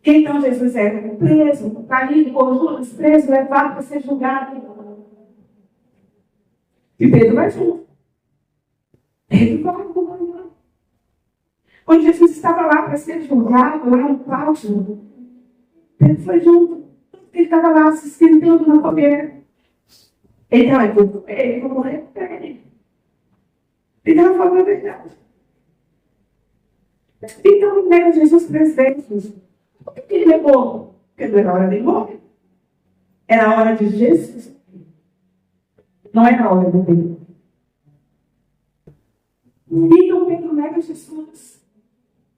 Então Jesus era preso, traído por Judas, preso, levado para ser julgado. E Pedro vai junto. Pedro vai junto. Quando Jesus estava lá para ser julgado, lá no pátio, Pedro foi junto. Ele estava lá assistindo tudo na fogueira. Então, eu vou morrer por ele. E não foi a verdade. Então, ele nega Jesus 3 vezes. Por que ele negou? Porque não era hora de morrer. Era a hora de Jesus. Não era a hora de Pedro. Então, Pedro nega Jesus.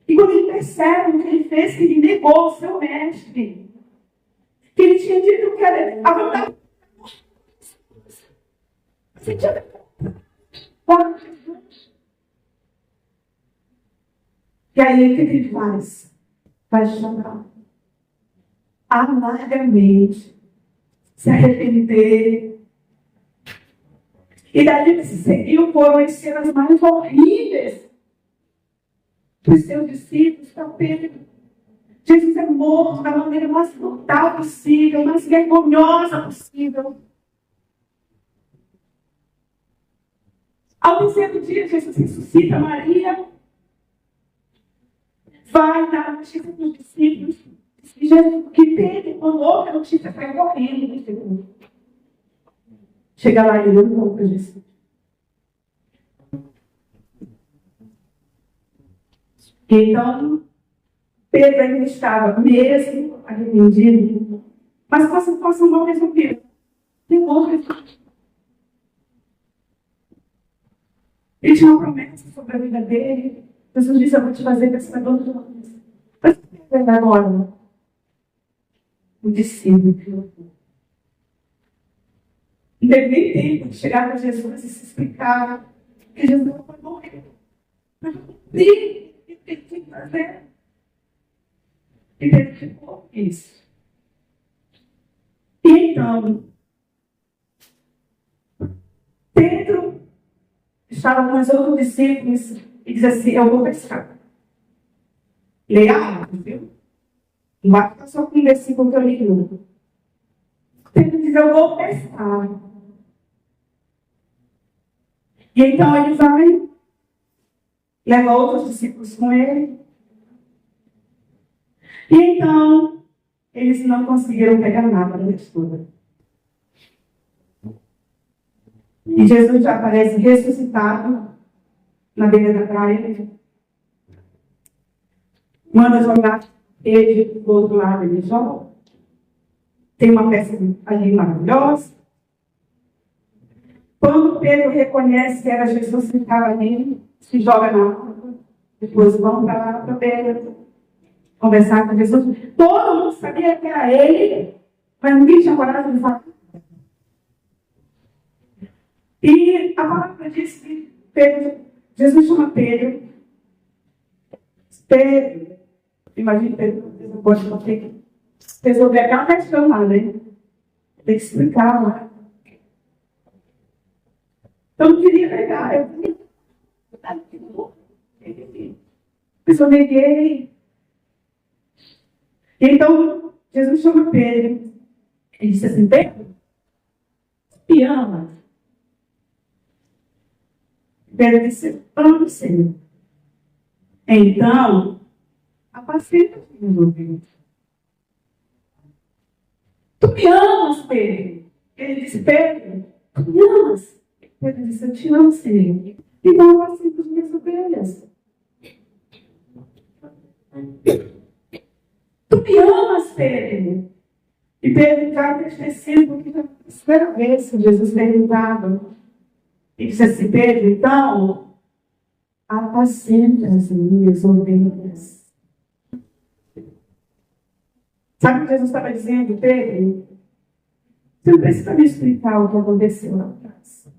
E quando ele percebe o que ele fez, que ele negou o seu mestre, que ele tinha dito que era a vontade. Você tinha para Jesus. E aí, o que ele faz? Vai chorar amargamente, se arrepender. E daí ele se seguiu foram as cenas mais horríveis dos seus discípulos para Pedro. Jesus é morto da maneira mais brutal possível, mais vergonhosa possível. Ao terceiro dia, Jesus ressuscita Maria, vai dar a notícia para os discípulos, que Pedro, quando ouve a notícia, vai correndo. Chega lá e ele não conta Jesus. Então, Pedro ainda estava mesmo arrependido, mas com a situação não resolvida. Temor resolvido. Ele tinha uma promessa sobre a vida dele. Jesus disse: eu vou te fazer pescador de homens. Mas o que é agora? O discípulo. Não teve nem tempo de chegar para Jesus e se explicar que Jesus não foi morrer. Mas não tem o que ele tinha que fazer. E Pedro ficou isso. E então, Pedro estava com os outros discípulos e diz assim: eu vou pescar. Leia, viu? Não vai ficar só com um versículo que eu li. Pedro diz: eu vou pescar. E então ele vai, leva outros discípulos com ele. E então, eles não conseguiram pegar nada da mistura. E Jesus já aparece ressuscitado na beira da praia. Manda jogar ele do outro lado, ele joga. Tem uma peça ali maravilhosa. Quando Pedro reconhece que era Jesus que estava nele, se joga na água. Depois vão para a beira conversar com Jesus. Todo mundo sabia que era ele, mas ninguém tinha coragem de falar. E a palavra diz que Jesus chama Pedro. Pedro, imagina Pedro, pode ter que resolver aquela questão lá, né? Tem que explicar lá. Eu não queria negar, eu neguei. Então, Jesus chama Pedro. Ele disse assim: Pedro, me ama? Pedro disse: amo, Senhor. Então, apacenta os meus ouvidos. Tu me amas, Pedro? Ele disse: Pedro, tu me amas? Pedro disse: eu te amo, Senhor. Então, apacenta as minhas ovelhas. Tu me amas, Pedro? E Pedro está entristecido, porque foi a primeira vez que Jesus perguntava. E disse assim: Pedro, então, apacenta as minhas ovelhas. Sabe o que Jesus estava dizendo, Pedro? Você não precisa me explicar o que aconteceu lá atrás.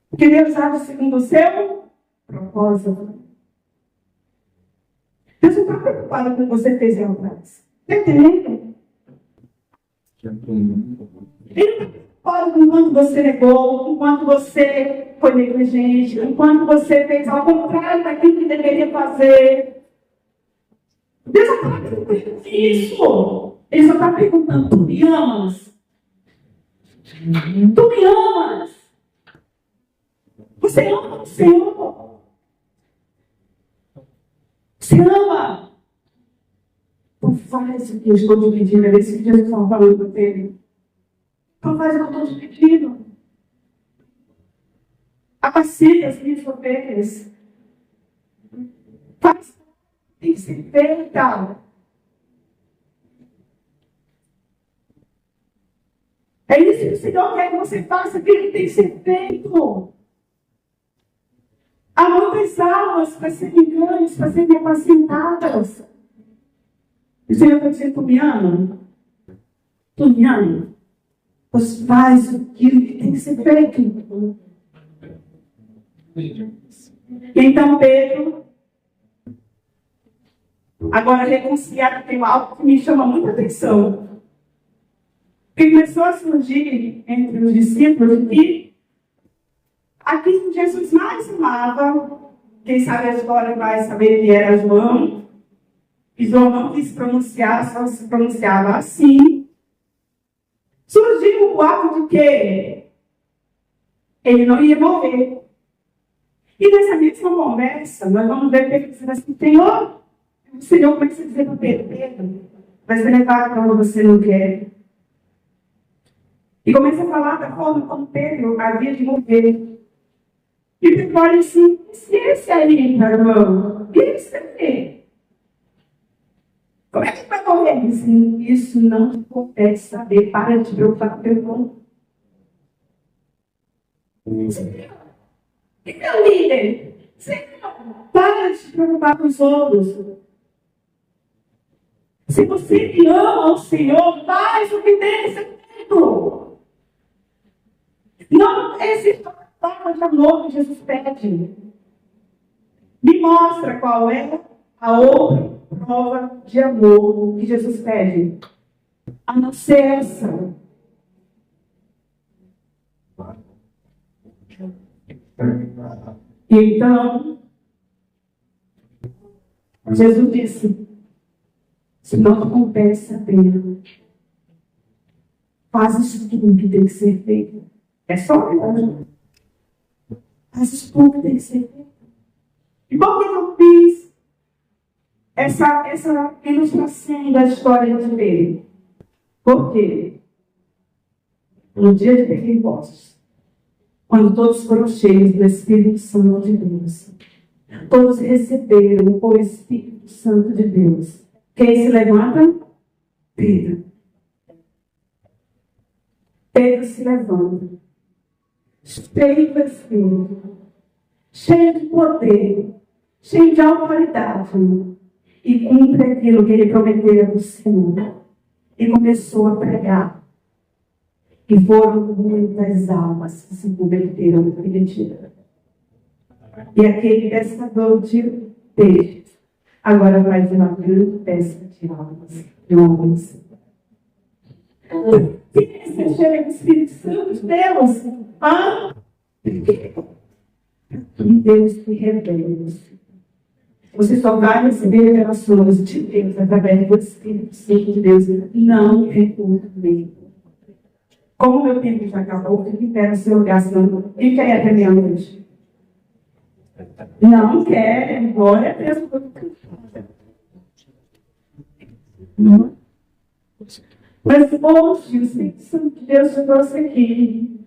Porque Deus age segundo o seu propósito. Deus não está preocupado com o que você fez lá atrás. Está entendendo? Ele não está preocupado com quanto você negou, com quanto você foi negligente, com quanto você fez ao contrário daquilo que deveria fazer. Deus não está perguntando isso. Ele só está perguntando: tu me amas? Tu me amas? Você ama o Senhor? Você ama? Tu faz o que eu estou te pedindo. É desse que Jesus estava falando com ele. Tu faz o que eu estou te pedindo. Apacita as minhas ovelhas. Faz o que tem que ser feito. É isso que o Senhor quer que você faça, aquilo que tem que ser feito. Há muitas almas para serem ganhas, para serem apacentadas. O Senhor está dizendo: tu me ama? Tu me ama? Pois faz aquilo que tem que ser feito. Então Pedro, agora reconciliado, tem algo que me chama muita atenção. Que começou a surgir entre os discípulos que a quem Jesus mais amava, quem sabe a história vai saber que era João, e João não quis pronunciar, só se pronunciava assim. Surgiu o ato de que ele não ia morrer. E nessa mesma conversa, nós vamos ver Pedro dizendo assim: Senhor, o Senhor começa a dizer para Pedro, vai ser levado para onde você não quer. E começa a falar da forma como Pedro havia de morrer. E Pedro olha assim: se esse aí, meu irmão, e esse aí? Como é que vai morrer? Ele diz assim: isso não te compete saber, para de te preocupar com o teu irmão. Então, líder, para de te preocupar com os outros. Se você que ama o Senhor, faz o que tem que ser feito. Não esse forma de amor que Jesus pede. Me mostra qual é a outra prova de amor que Jesus pede. A não ser essa. Então, Jesus disse: se não compensa a pena, faz isso tudo que tem que ser feito. É só isso. Faz isso tudo que tem que ser feito. E por que eu fiz essa ilustração da história de Pedro? Por quê? No dia de Pentecostes, quando todos foram cheios do Espírito Santo de Deus, todos receberam o Espírito Santo de Deus. Quem se levanta? Pedro. Pedro se levanta, cheio do Espírito, cheio de poder, cheio de autoridade, e cumpre aquilo que ele prometeu ao Senhor. E começou a pregar. E foram muitas almas que se converteram naquele dia. E aquele pescador de peixes agora vai ter uma grande pesca de almas, de homens. Se chega do Espírito Santo de Deus, e Deus te revela. Você só vai receber revelações de Deus através do Espírito Santo de Deus. Não recua mesmo. Como o meu tempo já acabou, eu libero o seu lugar, senão quem quer ir até meia-noite? Não quer, glória a Deus. Mas hoje o Espírito Santo de Deus te trouxe aqui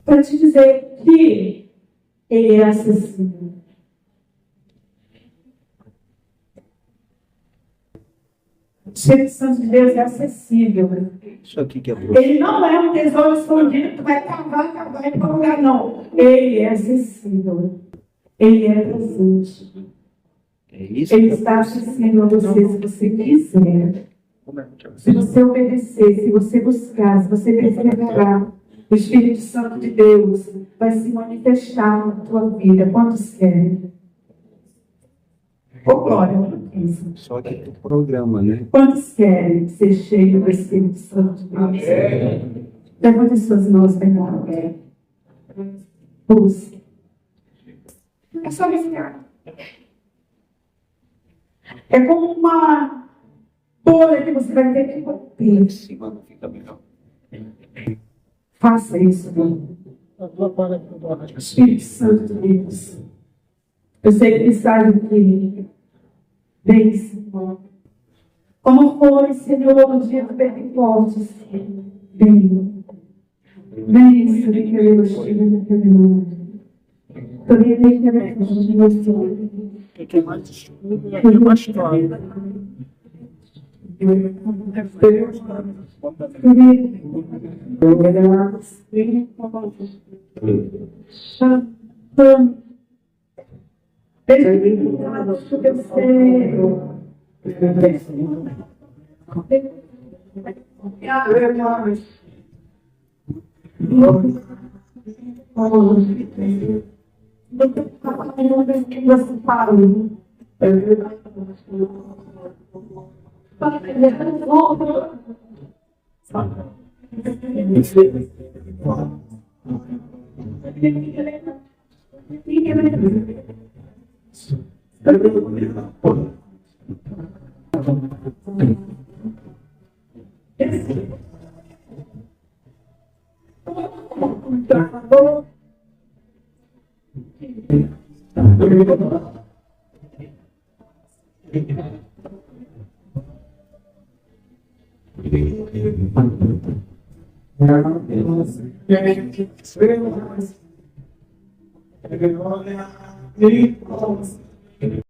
para te dizer que Ele é acessível. O Espírito Santo de Deus é acessível. Isso aqui que é bruxo. Ele não é um tesouro escondido que tu vai cavar e procurar, não. Ele é acessível. Ele é presente. É isso? Ele está acessível a você se você quiser. Se você obedecer, se você buscar, se você perseverar, o Espírito Santo de Deus vai se manifestar na tua vida. Quantos querem? Oh, glória. Só que do programa, né? Quantos querem ser cheios do Espírito Santo de Deus? Levante suas mãos bem alto. Busque. É só respirar. É como uma bolha que você vai ter que romper. Em cima não fica melhor. Faça isso, Espírito Santo de Deus. Eu sei que está aqui. Vem, Senhor. Como foi, Senhor, no dia do Pentecostes. Vem. Vem, Senhor, que eu estive no caminho. Também vem que eu estive. Que é mais escuro e aqui é mais claro.